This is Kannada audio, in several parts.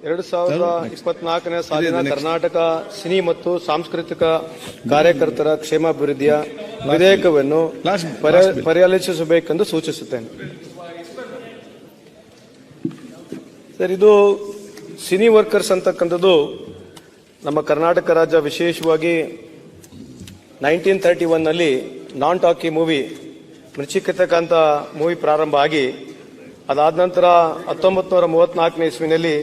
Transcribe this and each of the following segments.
2024ನೇ ಸಾಲಿನ ಕರ್ನಾಟಕ ಸಿನಿ ಮತ್ತು ಸಾಂಸ್ಕೃತಿಕ ಕಾರ್ಯಕರ್ತರ ಕ್ಷೇಮಾಭಿವೃದ್ಧಿಯ ವಿಧೇಯಕವನ್ನು ಪರಿಶೀಲಿಸಬೇಕೆಂದು ಸೂಚಿಸುತ್ತೇನೆ. ಸರ್, ಇದು ಸಿನಿ ವರ್ಕರ್ಸ್ ಅಂತಕ್ಕಂಥದ್ದು ನಮ್ಮ ಕರ್ನಾಟಕ ರಾಜ್ಯ ವಿಶೇಷವಾಗಿ 1931ನಲ್ಲಿ ನಾನ್ ಟಾಕಿ ಮೂವಿ ಮೃಚ್ಚಿಕತಕ್ಕಂಥ ಮೂವಿ ಪ್ರಾರಂಭ ಆಗಿ ಅದಾದ ನಂತರ 1934ನೇ ಇಸ್ವಿನಲ್ಲಿ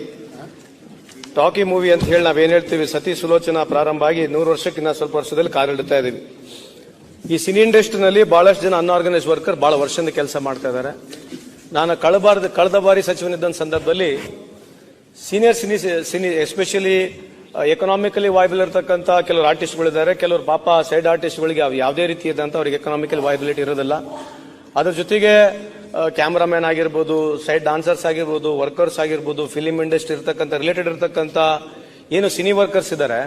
ಟಾಕಿ ಮೂವಿ ಅಂತ ಹೇಳಿ ನಾವೇನು ಹೇಳ್ತೀವಿ ಸತಿ ಸುಲೋಚನಾ ಪ್ರಾರಂಭ ಆಗಿ 100 ವರ್ಷಕ್ಕಿಂತ ಸ್ವಲ್ಪ ವರ್ಷದಲ್ಲಿ ಕಾರ್ಯನಿರ್ವಹಿಸ್ತಾ ಇದ್ದೀವಿ. ಈ ಸಿನಿ ಇಂಡಸ್ಟ್ರಿನಲ್ಲಿ ಬಹಳಷ್ಟು ಜನ ಅನ್ಆರ್ಗನೈಸ್ ವರ್ಕರ್ ಬಹಳ ವರ್ಷದಿಂದ ಕೆಲಸ ಮಾಡ್ತಾ ಇದ್ದಾರೆ. ನಾನು ಕಳೆದ ಬಾರಿ ಸಚಿವನಿದ್ದ ಸಂದರ್ಭದಲ್ಲಿ ಸೀನಿಯರ್ ಸಿನಿ ಎಸ್ಪೆಷಲಿ ಎಕನಾಮಿಕಲಿ ವೈಬಲ್ ಇರತಕ್ಕಂಥ ಕೆಲವರು ಆರ್ಟಿಸ್ಟ್ಗಳಿದ್ದಾರೆ. ಕೆಲವರು ಪಾಪ ಸೈಡ್ ಆರ್ಟಿಸ್ಟ್ಗಳಿಗೆ ಯಾವುದೇ ರೀತಿಯಾದಂಥ ಅವ್ರಿಗೆ ಎಕನಾಮಿಕಲ್ ವೈಬಿಲಿಟಿ ಇರೋದಿಲ್ಲ. ಅದ್ರ ಜೊತೆಗೆ ಕ್ಯಾಮ್ರಾಮ್ಯಾನ್ ಆಗಿರ್ಬೋದು, ಸೈಡ್ ಡಾನ್ಸರ್ಸ್ ಆಗಿರ್ಬೋದು, ವರ್ಕರ್ಸ್ ಆಗಿರ್ಬೋದು, ಫಿಲಿಂ ಇಂಡಸ್ಟ್ರಿ ಇರ್ತಕ್ಕಂಥ ರಿಲೇಟೆಡ್ ಇರತಕ್ಕಂಥ ಏನು ಸಿನಿ ವರ್ಕರ್ಸ್ ಇದ್ದಾರೆ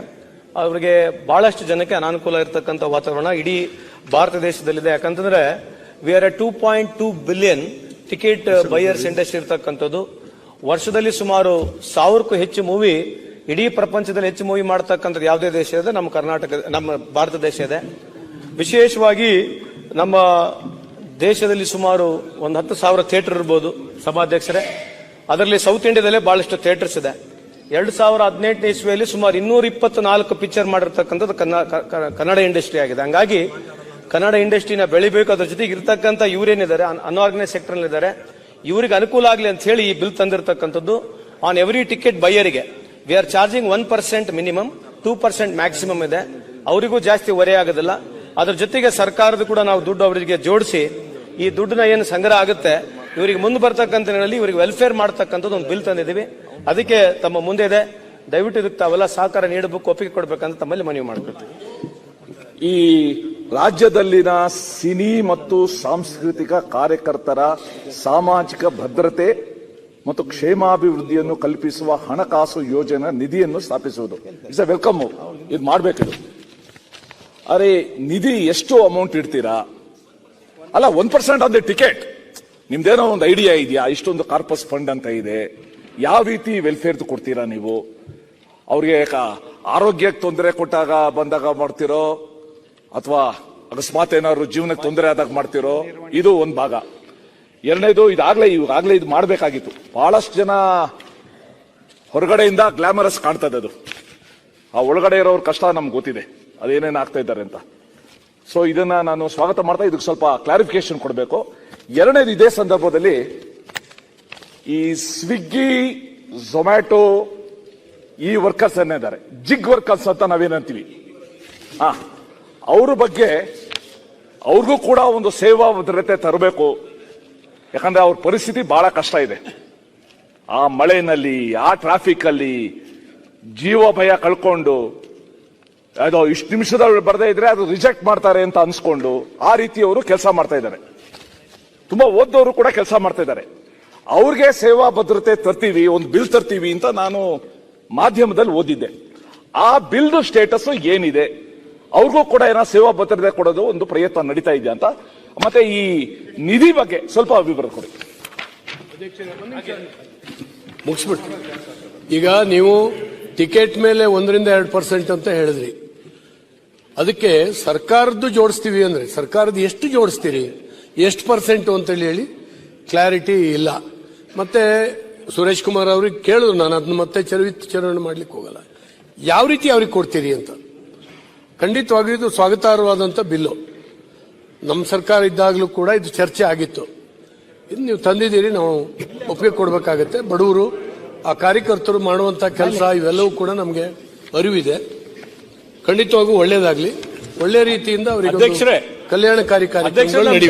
ಅವರಿಗೆ ಬಹಳಷ್ಟು ಜನಕ್ಕೆ ಅನಾನುಕೂಲ ಇರತಕ್ಕಂಥ ವಾತಾವರಣ ಇಡೀ ಭಾರತ ದೇಶದಲ್ಲಿದೆ. ಯಾಕಂತಂದ್ರೆ we are 2.2 billion ticket buyers industry ಇರ್ತಕ್ಕಂಥದ್ದು. ವರ್ಷದಲ್ಲಿ ಸುಮಾರು 1000ಕ್ಕೂ ಹೆಚ್ಚು ಮೂವಿ ಇಡೀ ಪ್ರಪಂಚದಲ್ಲಿ ಹೆಚ್ಚು ಮೂವಿ ಮಾಡತಕ್ಕಂಥದ್ದು ಯಾವುದೇ ದೇಶ ಇದೆ ನಮ್ಮ ಭಾರತ ದೇಶ ಇದೆ. ವಿಶೇಷವಾಗಿ ನಮ್ಮ ದೇಶದಲ್ಲಿ ಸುಮಾರು 10,000 ಥಿಯೇಟರ್ ಇರ್ಬೋದು ಸಭಾಧ್ಯಕ್ಷರೇ. ಅದರಲ್ಲಿ ಸೌತ್ ಇಂಡಿಯಾದಲ್ಲೇ ಬಹಳಷ್ಟು ಥಿಯೇಟರ್ಸ್ ಇದೆ. 2018ನೇ ಇಸ್ವಿಯಲ್ಲಿ ಸುಮಾರು 224 ಪಿಕ್ಚರ್ ಮಾಡಿರ್ತಕ್ಕಂಥದ್ದು ಕನ್ನಡ ಇಂಡಸ್ಟ್ರಿ ಆಗಿದೆ. ಹಂಗಾಗಿ ಕನ್ನಡ ಇಂಡಸ್ಟ್ರಿನ ಬೆಳಿಬೇಕು. ಅದ್ರ ಜೊತೆಗೆ ಇರ್ತಕ್ಕಂಥ ಇವರೇನಿದ್ದಾರೆ ಅನ್ಆರ್ಗನೈಸ್ ಸೆಕ್ಟರ್ ಇದ್ದಾರೆ, ಇವರಿಗೆ ಅನುಕೂಲ ಆಗಲಿ ಅಂತ ಹೇಳಿ ಈ ಬಿಲ್ ತಂದಿರತಕ್ಕಂಥದ್ದು. ಆನ್ ಎವ್ರಿ ಟಿಕೆಟ್ ಬೈಯರಿಗೆ we are charging 1% minimum, 2% maximum ಇದೆ. ಅವರಿಗೂ ಜಾಸ್ತಿ ಹೊರೆ ಆಗೋದಿಲ್ಲ. ಅದ್ರ ಜೊತೆಗೆ ಸರ್ಕಾರದ ಕೂಡ ನಾವು ದುಡ್ಡು ಅವರಿಗೆ ಜೋಡಿಸಿ ಈ ದುಡ್ಡನ್ನ ಏನು ಸಂಗ್ರಹ ಆಗುತ್ತೆ ಇವರಿಗೆ ಮುಂದೆ ಬರ್ತಕ್ಕಂಥ ಇವರಿಗೆ ವೆಲ್ಫೇರ್ ಮಾಡತಕ್ಕಂಥದ್ದು ಒಂದು ಬಿಲ್ ತಂದಿದ್ದೀವಿ. ಅದಕ್ಕೆ ತಮ್ಮ ಮುಂದೆ ಇದೆ. ದಯವಿಟ್ಟು ಇದಕ್ಕೆ ತಾವೆಲ್ಲ ಸಹಕಾರ ನೀಡಬೇಕು, ಒಪ್ಪಿಗೆ ಕೊಡಬೇಕಂತ ತಮ್ಮಲ್ಲಿ ಮನವಿ ಮಾಡ್ಕೊಳ್ತೀವಿ. ಈ ರಾಜ್ಯದಲ್ಲಿನ ಸಿನಿ ಮತ್ತು ಸಾಂಸ್ಕೃತಿಕ ಕಾರ್ಯಕರ್ತರ ಸಾಮಾಜಿಕ ಭದ್ರತೆ ಮತ್ತು ಕ್ಷೇಮಾಭಿವೃದ್ಧಿಯನ್ನು ಕಲ್ಪಿಸುವ ಹಣಕಾಸು ಯೋಜನಾ ನಿಧಿಯನ್ನು ಸ್ಥಾಪಿಸುವುದು ಇಟ್ಸ್ ಎ ವೆಲ್ಕಮ್. ಇದು ಮಾಡಬೇಕು. ಅರೆ, ನಿಧಿ ಎಷ್ಟು ಅಮೌಂಟ್ ಇಡ್ತೀರಾ? ಅಲ್ಲ, 1% ಆನ್ ದಿ ಟಿಕೆಟ್. ನಿಮ್ದೇನೋ ಒಂದು ಐಡಿಯಾ ಇದೆಯಾ? ಇಷ್ಟೊಂದು ಕಾರ್ಪಸ್ ಫಂಡ್ ಅಂತ ಇದೆ, ಯಾವ ರೀತಿ ವೆಲ್ಫೇರ್ ಕೊಡ್ತೀರಾ ನೀವು? ಅವ್ರಿಗೆ ಆರೋಗ್ಯಕ್ಕೆ ತೊಂದರೆ ಬಂದಾಗ ಮಾಡ್ತಿರೋ, ಅಥವಾ ಅಕಸ್ಮಾತ್ ಏನಾದ್ರು ಜೀವನಕ್ಕೆ ತೊಂದರೆ ಆದಾಗ ಮಾಡ್ತಿರೋ? ಇದು ಒಂದು ಭಾಗ. ಎರಡನೇದು, ಇವಾಗಲೇ ಇದು ಮಾಡಬೇಕಾಗಿತ್ತು. ಬಹಳಷ್ಟು ಜನ ಹೊರಗಡೆಯಿಂದ ಗ್ಲಾಮರಸ್ ಕಾಣ್ತದೆ ಅದು. ಆ ಒಳಗಡೆ ಇರೋರ ಕಷ್ಟ ನಮ್ಗೆ ಗೊತ್ತಿದೆ, ಅದೇನೇನು ಆಗ್ತಾ ಇದ್ದಾರೆ ಅಂತ. ಸೊ ಇದನ್ನ ನಾನು ಸ್ವಾಗತ ಮಾಡ್ತಾ ಇದಕ್ಕೆ ಸ್ವಲ್ಪ ಕ್ಲಾರಿಫಿಕೇಶನ್ ಕೊಡಬೇಕು. ಎರಡನೇದು, ಇದೇ ಸಂದರ್ಭದಲ್ಲಿ ಈ ಸ್ವಿಗ್ಗಿ, ಝೊಮ್ಯಾಟೊ ಈ ವರ್ಕರ್ಸ್ ಏನಿದ್ದಾರೆ, ಜಿಗ್ ವರ್ಕರ್ಸ್ ಅಂತ ನಾವೇನಂತೀವಿ, ಅವ್ರ ಬಗ್ಗೆ ಅವ್ರಿಗೂ ಕೂಡ ಒಂದು ಸೇವಾ ಭದ್ರತೆ ತರಬೇಕು. ಯಾಕಂದ್ರೆ ಅವ್ರ ಪರಿಸ್ಥಿತಿ ಬಹಳ ಕಷ್ಟ ಇದೆ. ಆ ಮಳೆನಲ್ಲಿ, ಆ ಟ್ರಾಫಿಕ್ ಅಲ್ಲಿ ಜೀವ ಭಯ ಕಳ್ಕೊಂಡು ಅದು ಇಷ್ಟು ನಿಮಿಷದಲ್ಲಿ ಬರದೇ ಇದ್ರೆ ಅದು ರಿಜೆಕ್ಟ್ ಮಾಡ್ತಾರೆ ಅಂತ ಅನ್ಸ್ಕೊಂಡು ಆ ರೀತಿ ಅವರು ಕೆಲಸ ಮಾಡ್ತಾ ಇದ್ದಾರೆ. ತುಂಬಾ ಓದ್ದವರು ಕೂಡ ಕೆಲಸ ಮಾಡ್ತಾ ಇದ್ದಾರೆ. ಅವ್ರಿಗೆ ಸೇವಾ ಭದ್ರತೆ ತರ್ತೀವಿ, ಒಂದು ಬಿಲ್ ತರ್ತೀವಿ ಅಂತ ನಾನು ಮಾಧ್ಯಮದಲ್ಲಿ ಓದಿದ್ದೆ. ಆ ಬಿಲ್ದು ಸ್ಟೇಟಸ್ ಏನಿದೆ? ಅವ್ರಿಗೂ ಕೂಡ ಏನೋ ಸೇವಾ ಭದ್ರತೆ ಕೊಡೋದು ಒಂದು ಪ್ರಯತ್ನ ನಡೀತಾ ಇದೆ ಅಂತ. ಮತ್ತೆ ಈ ನಿಧಿ ಬಗ್ಗೆ ಸ್ವಲ್ಪ ವಿವರ ಕೊಡಿ. ಮುಗಿಸ್ಬಿಡ್ತೀನಿ. ಈಗ ನೀವು ಟಿಕೆಟ್ ಮೇಲೆ 1-2% ಅಂತ ಹೇಳಿದ್ರಿ. ಅದಕ್ಕೆ ಸರ್ಕಾರದ್ದು ಜೋಡಿಸ್ತೀವಿ ಅಂದ್ರೆ ಸರ್ಕಾರದ ಎಷ್ಟು ಜೋಡಿಸ್ತೀರಿ, ಎಷ್ಟು ಪರ್ಸೆಂಟ್ ಅಂತೇಳಿ ಹೇಳಿ ಕ್ಲಾರಿಟಿ ಇಲ್ಲ. ಮತ್ತೆ ಸುರೇಶ್ ಕುಮಾರ್ ಅವ್ರಿಗೆ ಕೇಳಿದ್ರು, ನಾನು ಅದನ್ನ ಮತ್ತೆ ಚರ್ಚೆ ಮಾಡ್ಲಿಕ್ಕೆ ಹೋಗಲ್ಲ. ಯಾವ ರೀತಿ ಅವ್ರಿಗೆ ಕೊಡ್ತೀರಿ ಅಂತ. ಖಂಡಿತವಾಗಿ ಇದು ಸ್ವಾಗತಾರ್ಹವಾದಂತ ಬಿಲ್ಲು. ನಮ್ಮ ಸರ್ಕಾರ ಇದ್ದಾಗಲೂ ಕೂಡ ಇದು ಚರ್ಚೆ ಆಗಿತ್ತು. ಇದು ನೀವು ತಂದಿದ್ದೀರಿ, ನಾವು ಒಪ್ಪಿಗೆ ಕೊಡಬೇಕಾಗತ್ತೆ. ಬಡವರು, ಆ ಕಾರ್ಯಕರ್ತರು ಮಾಡುವಂತ ಕೆಲಸ ಇವೆಲ್ಲವೂ ಕೂಡ ನಮಗೆ ಅರಿವಿದೆ. ಖಂಡಿತವಾಗೂ ಒಳ್ಳೇದಾಗ್ಲಿ, ಒಳ್ಳೆ ರೀತಿಯಿಂದ ಅವರಿಗೆ ಅಧ್ಯಕ್ಷರೇ ಕಲ್ಯಾಣಕಾರಿ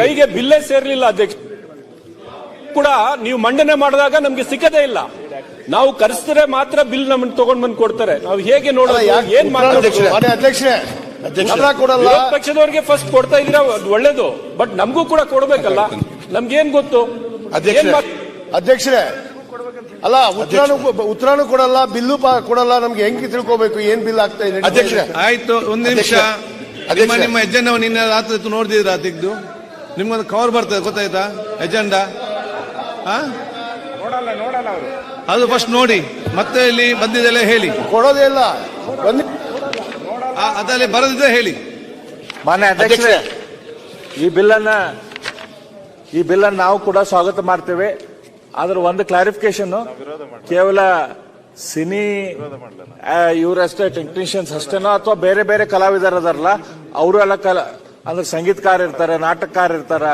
ಕೈಗೆ ಬಿಲ್ಲೇ ಸೇರ್ಲಿಲ್ಲ. ಅಧ್ಯಕ್ಷ ಕೂಡ ನೀವು ಮಂಡನೆ ಮಾಡಿದಾಗ ನಮ್ಗೆ ಸಿಕ್ಕದೇ ಇಲ್ಲ. ನಾವು ಕರೆಸಿದ್ರೆ ಮಾತ್ರ ಬಿಲ್ ನಮ್ಮನ್ನು ತಗೊಂಡ್ ಬಂದು ಕೊಡ್ತಾರೆ. ನಾವು ಹೇಗೆ ನೋಡೋದು, ಏನ್ ವಿರೋಧ ಪಕ್ಷದವರಿಗೆ ಫಸ್ಟ್ ಕೊಡ್ತಾ ಇದ್ದೀರಾ, ಒಳ್ಳೇದು. ಬಟ್ ನಮಗೂ ಕೂಡ ಕೊಡ್ಬೇಕಲ್ಲ. ನಮ್ಗೇನ್ ಗೊತ್ತು ಅಧ್ಯಕ್ಷರೇ? ಅಲ್ಲ, ಉತ್ತರನೂ ಕೊಡಲ್ಲ, ಬಿಲ್ಲು ಕೊಡಲ್ಲ. ನಮ್ಗೆ ಹೆಂಗೆ ತಿಳ್ಕೋಬೇಕು ಏನ್ ಬಿಲ್ ಆಗ್ತಾ ಇದೆ? ಅಧ್ಯಕ್ಷ ಆಯ್ತು, ಒಂದು ನಿಮಿಷ. ನಿಮ್ಮ ಎಜೆಂಡಾ ನಿನ್ನೆ ರಾತ್ರಿ ನೋಡಿದಿರಾ? ತೆಗೆದು ನಿಮ್ಗೊಂದು ಕವರ್ ಬರ್ತದೆ, ಗೊತ್ತಾಯ್ತಾ? ಎಜೆಂಡಾ ನೋಡಲ್ಲ ಅವರು. ಅದು ಫಸ್ಟ್ ನೋಡಿ, ಮತ್ತೆ ಇಲ್ಲಿ ಬಂದಿದ್ದೆಲ್ಲ ಹೇಳಿ. ಕೊಡೋದೇ ಇಲ್ಲ. ಅದರಲ್ಲಿ ಬರದಿದ್ರೆ ಹೇಳಿ. ಮಾನ್ಯ ಅಧ್ಯಕ್ಷರೇ, ಈ ಬಿಲ್ ಅನ್ನು ನಾವು ಕೂಡ ಸ್ವಾಗತ ಮಾಡ್ತೇವೆ. ಆದ್ರೆ ಒಂದು ಕ್ಲಾರಿಫಿಕೇಶನ್, ಕೇವಲ ಸಿನಿ ಇವರಷ್ಟೇ ಟೆಕ್ನಿಷಿಯನ್ಸ್ ಅಷ್ಟೇನೋ ಅಥವಾ ಬೇರೆ ಬೇರೆ ಕಲಾವಿದರು ಅದಾರಲ್ಲ ಅವರು ಎಲ್ಲ ಅಂದ್ರೆ ಸಂಗೀತಕಾರ ಇರ್ತಾರೆ, ನಾಟಕಕಾರ ಇರ್ತಾರ,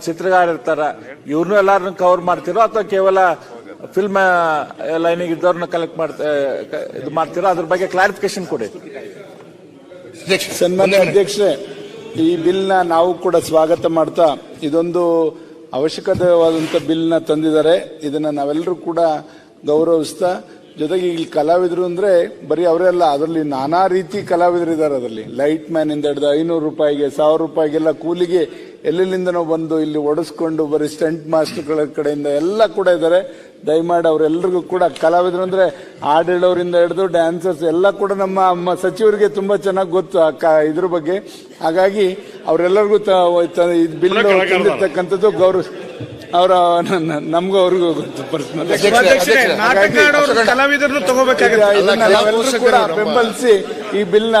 ಚಿತ್ರಗಾರ ಇರ್ತಾರ, ಇವ್ರನ್ನೂ ಎಲ್ಲಾರನ್ನ ಕವರ್ ಮಾಡ್ತಿರೋ ಅಥವಾ ಕೇವಲ ಫಿಲ್ಮ್ ಲೈನಿಗೆ ಇದ್ದವ್ರನ್ನ ಇದು ಮಾಡ್ತಿರೋ, ಅದ್ರ ಬಗ್ಗೆ ಕ್ಲಾರಿಫಿಕೇಶನ್ ಕೊಡಿ. ಸನ್ಮಾನ್ಯ ಅಧ್ಯಕ್ಷರೇ, ಈ ಬಿಲ್ನ ನಾವು ಕೂಡ ಸ್ವಾಗತ ಮಾಡ್ತಾ, ಇದೊಂದು ಅವಶ್ಯಕವಾದಂತ ಬಿಲ್ನ ತಂದಿದ್ದಾರೆ. ಇದನ್ನ ನಾವೆಲ್ಲರೂ ಕೂಡ ಗೌರವಿಸ್ತಾ, ಜೊತೆಗೆ ಇಲ್ಲಿ ಕಲಾವಿದರು ಅಂದ್ರೆ ಬರೀ ಅವರೆಲ್ಲ, ಅದರಲ್ಲಿ ನಾನಾ ರೀತಿ ಕಲಾವಿದರು ಇದ್ದಾರೆ. ಅದರಲ್ಲಿ ಲೈಟ್ ಮ್ಯಾನ್ ಇಂದ ಹಿಡಿದು 500 ರೂಪಾಯಿಗೆ 1000 ರೂಪಾಯಿಗೆಲ್ಲ ಕೂಲಿಗೆ ಎಲ್ಲೆಲ್ಲಿಂದನೋ ಬಂದು ಇಲ್ಲಿ ಒಡಿಸ್ಕೊಂಡು ಬರೀ ಸ್ಟಂಟ್ ಮಾಸ್ಟರ್ಗಳ ಕಡೆಯಿಂದ ಎಲ್ಲ ಕೂಡ ಇದ್ದಾರೆ. ದಯಮಾಡಿ ಅವರೆಲ್ಲರಿಗೂ ಕೂಡ ಕಲಾವಿದರು ಅಂದ್ರೆ ಹಾಡು ಹೇಳೋರಿಂದ ಹಿಡಿದು ಡ್ಯಾನ್ಸರ್ಸ್ ಎಲ್ಲ ಕೂಡ ನಮ್ಮ ಸಚಿವರಿಗೆ ತುಂಬಾ ಚೆನ್ನಾಗಿ ಗೊತ್ತು ಇದ್ರ ಬಗ್ಗೆ. ಹಾಗಾಗಿ ಅವರೆಲ್ಲರಿಗೂ ಬಿಲ್ ತಂದಿರ್ತಕ್ಕಂಥದ್ದು ಗೌರವ ಅವರ ನಮಗೂ ಅವ್ರಿಗೂ ಗೊತ್ತು ಪರ್ಸನಲ್. ಕಲಾವಿದರನ್ನು ತಗೋಬೇಕಾಗುತ್ತೆ. ನಾವೆಲ್ಲರೂ ಕೂಡ ಬೆಂಬಲಿಸಿ ಈ ಬಿಲ್ನ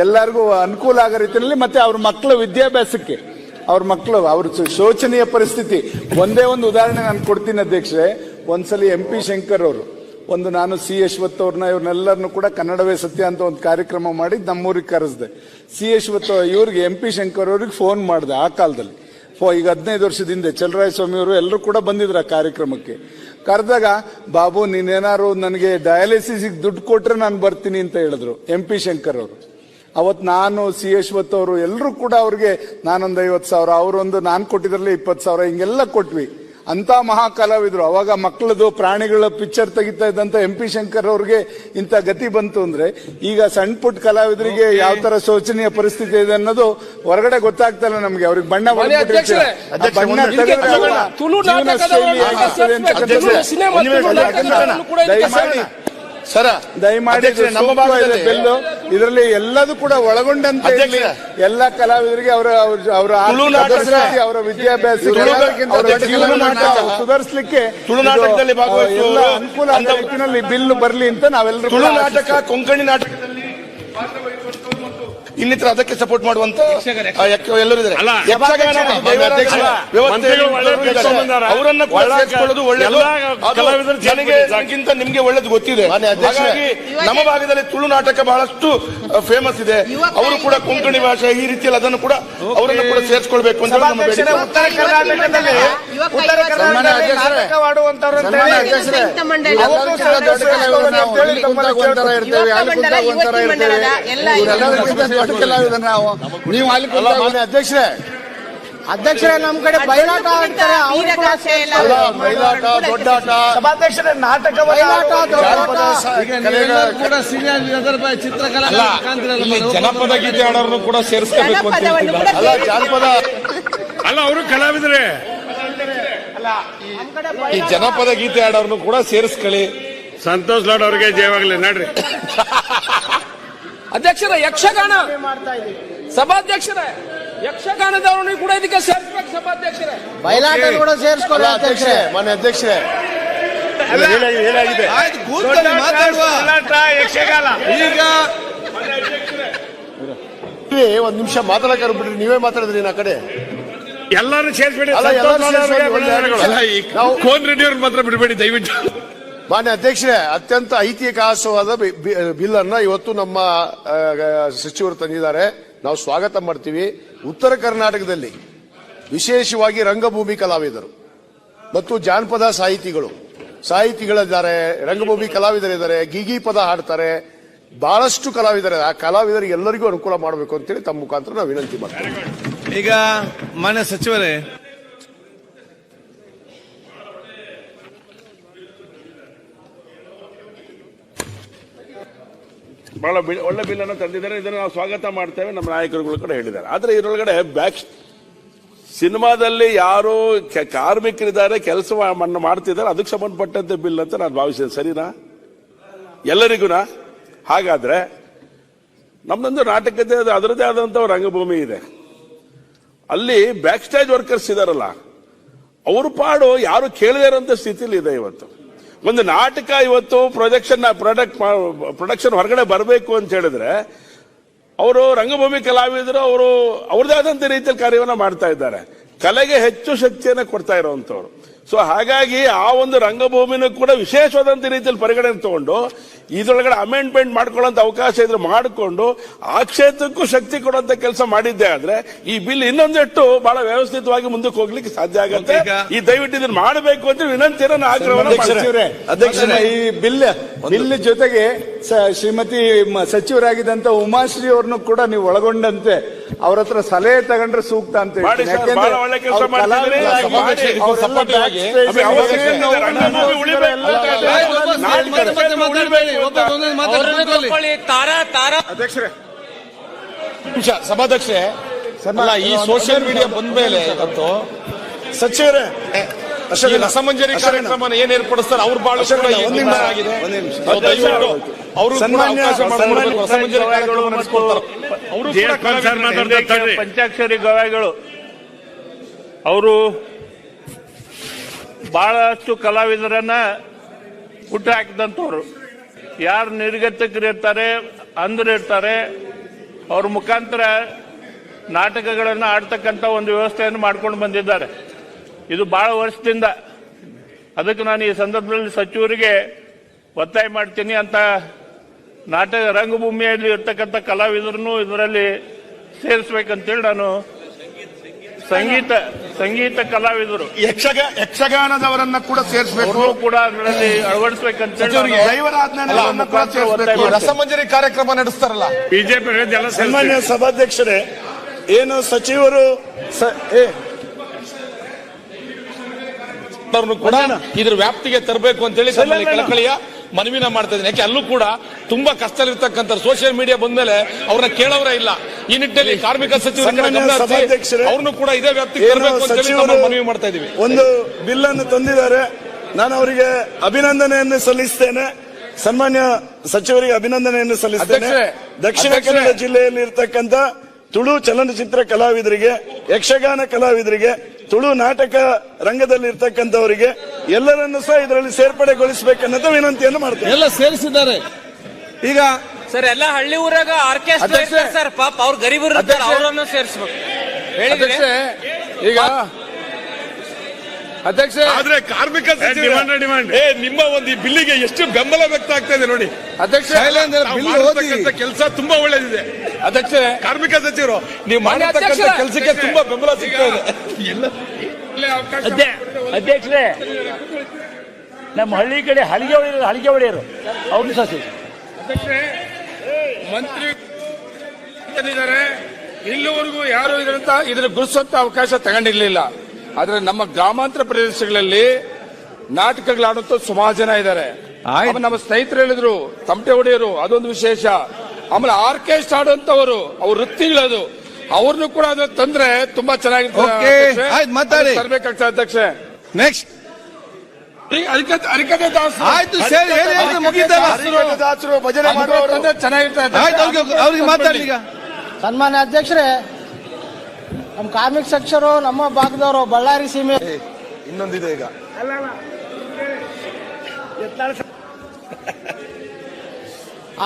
ಎಲ್ಲರಿಗೂ ಅನುಕೂಲ ಆಗೋ ರೀತಿಯಲ್ಲಿ, ಮತ್ತೆ ಅವ್ರ ಮಕ್ಕಳ ವಿದ್ಯಾಭ್ಯಾಸಕ್ಕೆ, ಅವ್ರ ಮಕ್ಕಳು ಅವ್ರ ಶೋಚನೀಯ ಪರಿಸ್ಥಿತಿ. ಒಂದೇ ಒಂದು ಉದಾಹರಣೆ ನಾನು ಕೊಡ್ತೀನಿ ಅಧ್ಯಕ್ಷರೇ. ಒಂದ್ಸಲಿ MP ಶಂಕರ್ ಅವರು, ನಾನು C ಅಶ್ವಥ್ ಅವ್ರನ್ನ ಇವ್ರನ್ನೆಲ್ಲರನ್ನು ಕೂಡ ಕನ್ನಡವೇ ಸತ್ಯ ಅಂತ ಒಂದು ಕಾರ್ಯಕ್ರಮ ಮಾಡಿ ನಮ್ಮೂರಿಗೆ ಕರೆಸಿದೆ. C ಅಶ್ವಥ್ ಇವ್ರಿಗೆ MP ಶಂಕರ್ ಅವ್ರಿಗೆ ಫೋನ್ ಮಾಡಿದೆ. ಆ ಕಾಲದಲ್ಲಿ ಈಗ 15 ವರ್ಷದಿಂದ ಚಲರಾಯ ಸ್ವಾಮಿ ಅವರು ಎಲ್ಲರೂ ಕೂಡ ಬಂದಿದ್ರು ಆ ಕಾರ್ಯಕ್ರಮಕ್ಕೆ. ಕರೆದಾಗ, ಬಾಬು ನೀನೇನಾರು ನನಗೆ ಡಯಾಲಿಸಿಸ್ ದುಡ್ಡು ಕೊಟ್ರೆ ನಾನು ಬರ್ತೀನಿ ಅಂತ ಹೇಳಿದ್ರು MP ಶಂಕರ್ ಅವರು. ಅವತ್ತು ನಾನು C ಅಶ್ವಥ್ ಅವರು ಎಲ್ಲರೂ ಕೂಡ ಅವ್ರಿಗೆ ನಾನೊಂದು 50,000, ಅವರೊಂದು ನಾನು ಕೊಟ್ಟಿದ್ರಲ್ಲಿ 20,000 ಹಿಂಗೆಲ್ಲ ಕೊಟ್ವಿ. ಅಂತ ಮಹಾ ಕಲಾವಿದ್ರು. ಅವಾಗ ಮಕ್ಕಳದು ಪ್ರಾಣಿಗಳ ಪಿಕ್ಚರ್ ತೆಗಿತಾ ಇದ್ದಂತ MP ಶಂಕರ್ ಅವ್ರಿಗೆ ಇಂಥ ಗತಿ ಬಂತು ಅಂದ್ರೆ, ಈಗ ಸಣ್ಣ ಪುಟ್ಟ ಕಲಾವಿದರಿಗೆ ಯಾವ ತರ ಶೋಚನೀಯ ಪರಿಸ್ಥಿತಿ ಇದೆ ಅನ್ನೋದು ಹೊರಗಡೆ ಗೊತ್ತಾಗ್ತಾ ಇಲ್ಲ ನಮ್ಗೆ. ಅವ್ರಿಗೆ ಬಣ್ಣ ದಯಮಾಡಿ ನಮ್ಮ ಭಾಗದಲ್ಲಿ ಬೆಲ್ಲು ಇದರಲ್ಲಿ ಎಲ್ಲದೂ ಕೂಡ ಒಳಗೊಂಡಂತೆ ಎಲ್ಲ ಕಲಾವಿದರಿಗೆ ಅವರ ಅವರ ವಿದ್ಯಾಭ್ಯಾಸ ಸುಧಾರಿಸಲಿಕ್ಕೆ ತುಳುನಾಟಕದಲ್ಲಿ ಎಲ್ಲ ಅನುಕೂಲ ಆಗೋ ರೀತಿಯಲ್ಲಿ ಬಿಲ್ ಬರಲಿ ಅಂತ ನಾವೆಲ್ಲರೂ ತುಳು ನಾಟಕ, ಕೊಂಕಣಿ ನಾಟಕದಲ್ಲಿ ಇನ್ನಿತರ ಅದಕ್ಕೆ ಸಪೋರ್ಟ್ ಮಾಡುವಂತ ಎಲ್ಲರೂ ಇದ್ದಾರೆ. ಅವರನ್ನ ಸೇರಿಸಿಕೊಳ್ಳೋದು ಒಳ್ಳೆಯದು. ನನಗಿಂತ ನಿಮ್ಗೆ ಒಳ್ಳೇದು ಗೊತ್ತಿದೆ. ಹಾಗಾಗಿ ನಮ್ಮ ಭಾಗದಲ್ಲಿ ತುಳು ನಾಟಕ ಬಹಳಷ್ಟು ಫೇಮಸ್ ಇದೆ. ಅವರು ಕೂಡ ಕೊಂಕಣಿ ಭಾಷೆ ಈ ರೀತಿಯಲ್ಲಿ ಅದನ್ನು ಕೂಡ ಅವರನ್ನು ಕೂಡ ಸೇರಿಸಿಕೊಳ್ಬೇಕು ಅಂತ ನಮ್ಮ ಬೇಡಿಕೆ. ಉತ್ತರ ಕರ್ನಾಟಕದಲ್ಲಿ ನೀವು ಅಲ್ಲಿ ಅಧ್ಯಕ್ಷರೇ ನಮ್ ಕಡೆ ಬಯಲಾಟ ಆಡ್ತಾರೆ, ಬಯಲಾಟ, ದೊಡ್ಡಾಟ, ಸಭಾಧ್ಯಕ್ಷರೇ ನಾಟಕ ಕೂಡ ಚಿತ್ರಕಲಾ ಜನಪದ ಗೀತೆ ಆಡೋರ್ನು ಕೂಡ ಸೇರಿಸಬೇಕು ಅಂತ ಅಲ್ಲ ಜಾನಪದ ಅಲ್ಲ, ಅವರು ಕಲಾವಿದರೆ. ಈ ಜನಪದ ಗೀತೆ ಆಡೋರ್ನು ಕೂಡ ಸೇರಿಸ್ಕೊಳ್ಳಿ. ಸಂತೋಷ್ ಲಾಡ್ ಅವ್ರಿಗೆ ಜಯವಾಗಲಿ. ನಡ್ರಿ ಅಧ್ಯಕ್ಷರ ಯಕ್ಷಗಾನ ಸಭಾಧ್ಯಕ್ಷರೇ, ಯಕ್ಷಗಾನದವ್ರನ್ನು ಕೂಡ ಇದಕ್ಕೆ ಸೇರ್ಸ್ಬೇಕು. ಸಭಾಧ್ಯಕ್ಷರೇ ಬಯಲಾಟ ಕೂಡ ಸೇರಿಸ್ಕೊಳ್ಳಿ. ಅಧ್ಯಕ್ಷರೇ, ಮಾನ್ಯ ಅಧ್ಯಕ್ಷರೇ, ಏನಾಗಿದೆ ಮಾತಾಡುವ ಯಕ್ಷಗಾನ ಈಗ ಒಂದ್ ನಿಮಿಷ ಮಾತಾಡಕ್ಕೆ ಬಿಡ್ರಿ, ನೀವೇ ಮಾತಾಡಿದ್ರಿ ನಾ ಕಡೆ ಎಲ್ಲರೂ ಸೇರಿಸ್ಬೇಡಿ. ನಾವು- ಕೋನ್ ರೆಡ್ಡಿ ಅವ್ರನ್ನ ಮಾತ್ರ ಬಿಡಬೇಡಿ ದಯವಿಟ್ಟು. ಮಾನ್ಯ ಅಧ್ಯಕ್ಷರೇ, ಅತ್ಯಂತ ಐತಿಹಾಸಿಕವಾದ ಬಿಲ್ ಅನ್ನ ಇವತ್ತು ನಮ್ಮ ಸಚಿವರು ತಂದಿದ್ದಾರೆ. ನಾವು ಸ್ವಾಗತ ಮಾಡ್ತೀವಿ. ಉತ್ತರ ಕರ್ನಾಟಕದಲ್ಲಿ ವಿಶೇಷವಾಗಿ ರಂಗಭೂಮಿ ಕಲಾವಿದರು ಮತ್ತು ಜಾನಪದ ಸಾಹಿತಿಗಳಿದ್ದಾರೆ, ರಂಗಭೂಮಿ ಕಲಾವಿದರಿದ್ದಾರೆ, ಗೀಗಿ ಪದ ಹಾಡ್ತಾರೆ, ಬಹಳಷ್ಟು ಕಲಾವಿದರಿದ್ದಾರೆ. ಆ ಕಲಾವಿದರಿಗೆ ಎಲ್ಲರಿಗೂ ಅನುಕೂಲ ಮಾಡಬೇಕು ಅಂತೇಳಿ ತಮ್ಮ ಮುಖಾಂತರ ನಾವು ವಿನಂತಿ ಮಾಡ್ತೀವಿ. ಈಗ ಮಾನ್ಯ ಸಚಿವರೇ, ಬಹಳ ಒಳ್ಳೆ ಬಿಲ್ ಅನ್ನು ತಂದಿದ್ದಾರೆ. ಇದನ್ನು ನಾವು ಸ್ವಾಗತ ಮಾಡ್ತೇವೆ, ನಮ್ಮ ನಾಯಕರುಗಳು ಕೂಡ ಹೇಳಿದ್ದಾರೆ. ಆದ್ರೆ ಇದರೊಳಗಡೆ ಸಿನಿಮಾದಲ್ಲಿ ಯಾರು ಕಾರ್ಮಿಕರಿದ್ದಾರೆ, ಕೆಲಸ ಮಾಡ್ತಿದ್ದಾರೆ, ಅದಕ್ಕೆ ಸಂಬಂಧಪಟ್ಟಂತೆ ಬಿಲ್ ಅಂತ ನಾನು ಭಾವಿಸಿದೆ. ಸರಿನಾ? ಎಲ್ಲರಿಗೂನಾ? ಹಾಗಾದ್ರೆ ನಮ್ದೊಂದು ನಾಟಕತೆ ಅದರದೇ ಆದಂತ ರಂಗಭೂಮಿ ಇದೆ. ಅಲ್ಲಿ ಬ್ಯಾಕ್ ಸ್ಟೇಜ್ ವರ್ಕರ್ಸ್ ಇದಾರಲ್ಲ, ಅವ್ರ ಪಾಡು ಯಾರು ಕೇಳದೇ ಇರೋಂಥ ಸ್ಥಿತಿಲಿ ಇದೆ ಇವತ್ತು. ಒಂದು ನಾಟಕ ಇವತ್ತು ಪ್ರೊಡಕ್ಷನ್ ಹೊರಗಡೆ ಬರಬೇಕು ಅಂತ ಹೇಳಿದ್ರೆ ಅವರು ರಂಗಭೂಮಿ ಕಲಾವಿದರು ಅವರು ಅವ್ರದೇ ಆದಂತ ರೀತಿಯಲ್ಲಿ ಕಾರ್ಯವನ್ನ ಮಾಡ್ತಾ ಇದ್ದಾರೆ. ಕಲೆಗೆ ಹೆಚ್ಚು ಶಕ್ತಿಯನ್ನ ಕೊಡ್ತಾ ಇರುವಂತವ್ರು. ಸೊ ಹಾಗಾಗಿ ಆ ಒಂದು ರಂಗಭೂಮಿನೂ ಕೂಡ ವಿಶೇಷವಾದಂತ ರೀತಿಯಲ್ಲಿ ಪರಿಗಣನೆ ತಗೊಂಡು ಇದರೊಳಗಡೆ ಅಮೆಂಡ್ಮೆಂಟ್ ಮಾಡ್ಕೊಳ್ಳೋಂತ ಅವಕಾಶ ಇದ್ರೆ ಮಾಡಿಕೊಂಡು ಆ ಕ್ಷೇತ್ರಕ್ಕೂ ಶಕ್ತಿ ಕೊಡುವಂತ ಕೆಲಸ ಮಾಡಿದ್ದೆ ಆದ್ರೆ ಈ ಬಿಲ್ ಇನ್ನೊಂದೆಟ್ಟು ಬಹಳ ವ್ಯವಸ್ಥಿತವಾಗಿ ಮುಂದಕ್ಕೆ ಹೋಗ್ಲಿಕ್ಕೆ ಸಾಧ್ಯ ಆಗುತ್ತೆ. ಈ ದಯವಿಟ್ಟು ಇದನ್ನ ಮಾಡಬೇಕು ಅಂತ ವಿನಂತಿಯನ್ನು ಅಧ್ಯಕ್ಷರೇ, ಈ ಬಿಲ್ ಜೊತೆಗೆ ಶ್ರೀಮತಿ ಸಚಿವರಾಗಿದ್ದಂತ ಉಮಾಶ್ರೀ ಅವ್ರನ್ನು ಕೂಡ ನೀವು ಒಳಗೊಂಡಂತೆ ಅವ್ರ ಹತ್ರ ಸಲಹೆ ತಗೊಂಡ್ರೆ ಸೂಕ್ತ ಅಂತ ಬಹಳ ಒಳ್ಳೆ ಕೆಲಸ ಮಾಡ್ತಿದ್ದೀರಿ. ಸಭಾಧ್ಯಕ್ಷರೇ, ಈ ಸೋಷಿಯಲ್ ಮೀಡಿಯಾ ಬಂದ ಮೇಲೆ ಸಚಿವರೇ ರಸಮಂಜರಿ ಕಾರ್ಯಕ್ರಮ ಏನ್ ಏರ್ಪಡಿಸ್ತಾರೆ ಅವ್ರ ಬಾಳ ಆಗಿದೆ. ಪಂಚಾಕ್ಷರಿ ಗವಾಯಿಗಳು ಅವರು ಬಹಳಷ್ಟು ಕಲಾವಿದರನ್ನ ಹುಟ್ಟು ಹಾಕಿದಂಥವ್ರು. ಯಾರು ನಿರ್ಗತಿಕರಿರ್ತಾರೆ, ಅಂಧರಿರ್ತಾರೆ, ಅವ್ರ ಮುಖಾಂತರ ನಾಟಕಗಳನ್ನು ಆಡ್ತಕ್ಕಂಥ ಒಂದು ವ್ಯವಸ್ಥೆಯನ್ನು ಮಾಡ್ಕೊಂಡು ಬಂದಿದ್ದಾರೆ. ಇದು ಬಹಳ ವರ್ಷದಿಂದ. ಅದಕ್ಕೆ ನಾನು ಈ ಸಂದರ್ಭದಲ್ಲಿ ಸಚಿವರಿಗೆ ಒತ್ತಾಯ ಮಾಡ್ತೀನಿ ಅಂತ ನಾಟಕ ರಂಗಭೂಮಿಯಲ್ಲಿ ಇರ್ತಕ್ಕಂಥ ಕಲಾವಿದರನ್ನು ಇದರಲ್ಲಿ ಸೇರಿಸಬೇಕಂತೇಳಿ ನಾನು ಸಂಗೀತ ಕಲಾವಿದರು ಯಕ್ಷಗಾನದವರನ್ನ ಕೂಡ ಸೇರಿಸಬೇಕು, ಕೂಡ ಅದರಲ್ಲಿ ಅಳವಡಿಸಬೇಕಂತ ರಸಮಂಜರಿ ಕಾರ್ಯಕ್ರಮ ನಡೆಸ್ತಾರಲ್ಲ ಬಿಜೆಪಿ. ಸನ್ಮಾನ್ಯ ಸಭಾಧ್ಯಕ್ಷರೇ, ಏನು ಸಚಿವರು ಕೂಡ ಇದ್ರ ವ್ಯಾಪ್ತಿಗೆ ತರಬೇಕು ಅಂತೇಳಿ ಕಳಕಳಿಯ ಮನವಿನ ಮಾಡ್ತಾ ಇದ್ದೀನಿ. ಯಾಕೆ ಅಲ್ಲೂ ಕೂಡ ತುಂಬಾ ಕಷ್ಟದಲ್ಲಿರ್ತಕ್ಕಂಥ ಸೋಷಿಯಲ್ ಮೀಡಿಯಾ ಬಂದ್ಮೇಲೆ ಅವ್ರನ್ನ ಕೇಳೋರೇ ಇಲ್ಲ. ಈ ನಿಟ್ಟಿನಲ್ಲಿ ಕಾರ್ಮಿಕ ಸಚಿವರು ಅವ್ರನ್ನು ಕೂಡ ಇದೇ ವ್ಯಾಪ್ತಿಗೆ ತರಬೇಕು ಅಂತೇಳಿ ಮನವಿ ಮಾಡ್ತಾ ಇದೀವಿ. ಒಂದು ಬಿಲ್ ಅನ್ನು ತಂದಿದ್ದಾರೆ. ನಾನು ಅವರಿಗೆ ಅಭಿನಂದನೆಯನ್ನು ಸಲ್ಲಿಸ್ತೇನೆ. ಸನ್ಮಾನ್ಯ ಸಚಿವರಿಗೆ ಅಭಿನಂದನೆಯನ್ನು ಸಲ್ಲಿಸ್ತೇನೆ. ದಕ್ಷಿಣ ಕನ್ನಡ ಜಿಲ್ಲೆಯಲ್ಲಿ ಇರ್ತಕ್ಕಂಥ ತುಳು ಚಲನಚಿತ್ರ ಕಲಾವಿದರಿಗೆ, ಯಕ್ಷಗಾನ ಕಲಾವಿದರಿಗೆ, ತುಳು ನಾಟಕ ರಂಗದಲ್ಲಿ ಇರ್ತಕ್ಕಂಥವರಿಗೆ ಎಲ್ಲರನ್ನು ಸಹ ಇದರಲ್ಲಿ ಸೇರ್ಪಡೆಗೊಳಿಸಬೇಕನ್ನೋ ವಿನಂತಿಯನ್ನು ಮಾಡ್ತೇವೆ. ಎಲ್ಲ ಸೇರಿಸಿದ್ದಾರೆ. ಈಗ ಸರ್ ಎಲ್ಲ ಹಳ್ಳಿ ಊರಾಗ ಆರ್ಕೆಸ್ಟ್ರಾ ಸರ್, ಪಾಪ ಅವ್ರ ಗರೀಬರು ಅವರನ್ನು ಸೇರಿಸಬೇಕು ಹೇಳಿದ್ರೆ. ಈಗ ಅಧ್ಯಕ್ಷ ಆದ್ರೆ ಕಾರ್ಮಿಕ ನಿಮ್ಮ ಒಂದು ಈ ಬಿಲ್ಲಿಗೆ ಎಷ್ಟು ಬೆಂಬಲ ವ್ಯಕ್ತ ಆಗ್ತಾ ಇದೆ ನೋಡಿ ಅಧ್ಯಕ್ಷ. ಕೆಲಸ ತುಂಬಾ ಒಳ್ಳೇದಿದೆ ಅಧ್ಯಕ್ಷ, ಕಾರ್ಮಿಕ ಸಚಿವರು ನೀವು ಮಾಡತಕ್ಕಂಥ ಕೆಲಸಕ್ಕೆ ತುಂಬಾ ಬೆಂಬಲ ಸಿಗ್ತಾ ಇದೆ. ಅಧ್ಯಕ್ಷರೇ, ನಮ್ಮ ಹಳ್ಳಿ ಕಡೆ ಹಲಿಗೆ ಹೊಡೆಯರು ಅವ್ರನ್ನ ಸಹ ಮಂತ್ರಿ ಇಲ್ಲಿವರೆಗೂ ಯಾರು ಇದ್ರ ಗುರುಸುವಂತ ಅವಕಾಶ ತಗೊಂಡಿರ್ಲಿಲ್ಲ. ಆದ್ರೆ ನಮ್ಮ ಗ್ರಾಮಾಂತರ ಪ್ರದೇಶಗಳಲ್ಲಿ ನಾಟಕಗಳಾಡುತ್ತ ಸುಮಾರು ಜನ ಇದ್ದಾರೆ. ನಮ್ಮ ಸ್ನೇಹಿತರು ಹೇಳಿದ್ರು ತಮಟೆ ಹೊಡೆಯರು, ಅದೊಂದು ವಿಶೇಷ. ಆಮೇಲೆ ಆರ್ಕೆಸ್ಟ್ರಾ ಆಡುವಂತವರು ಅವ್ರ ವೃತ್ತಿಗಳದು, ಅವ್ರನ್ನು ಕೂಡ ಅದ್ರ ತಂದ್ರೆ ತುಂಬಾ ಚೆನ್ನಾಗಿರ್ತದೆ. ತರಬೇಕಾಗ್ತದೆ ಅಧ್ಯಕ್ಷ. ನೆಕ್ಸ್ಟ್ ಅರಿಕತೆ ಆಯ್ತು ಸರಿ, ಭಜನೆ ಮಾಡುವವರು ಚೆನ್ನಾಗಿರ್ತದೆ. ಅವ್ರಿಗೆ ಮಾತಾಡಿ. ಈಗ ಸನ್ಮಾನ್ಯ ಅಧ್ಯಕ್ಷರೇ, ನಮ್ಮ ಕಾರ್ಮಿಕ ಸಚಿವರು ನಮ್ಮ ಭಾಗದವರು ಬಳ್ಳಾರಿ ಸೀಮೆ ಇನ್ನೊಂದಿದೆ. ಈಗ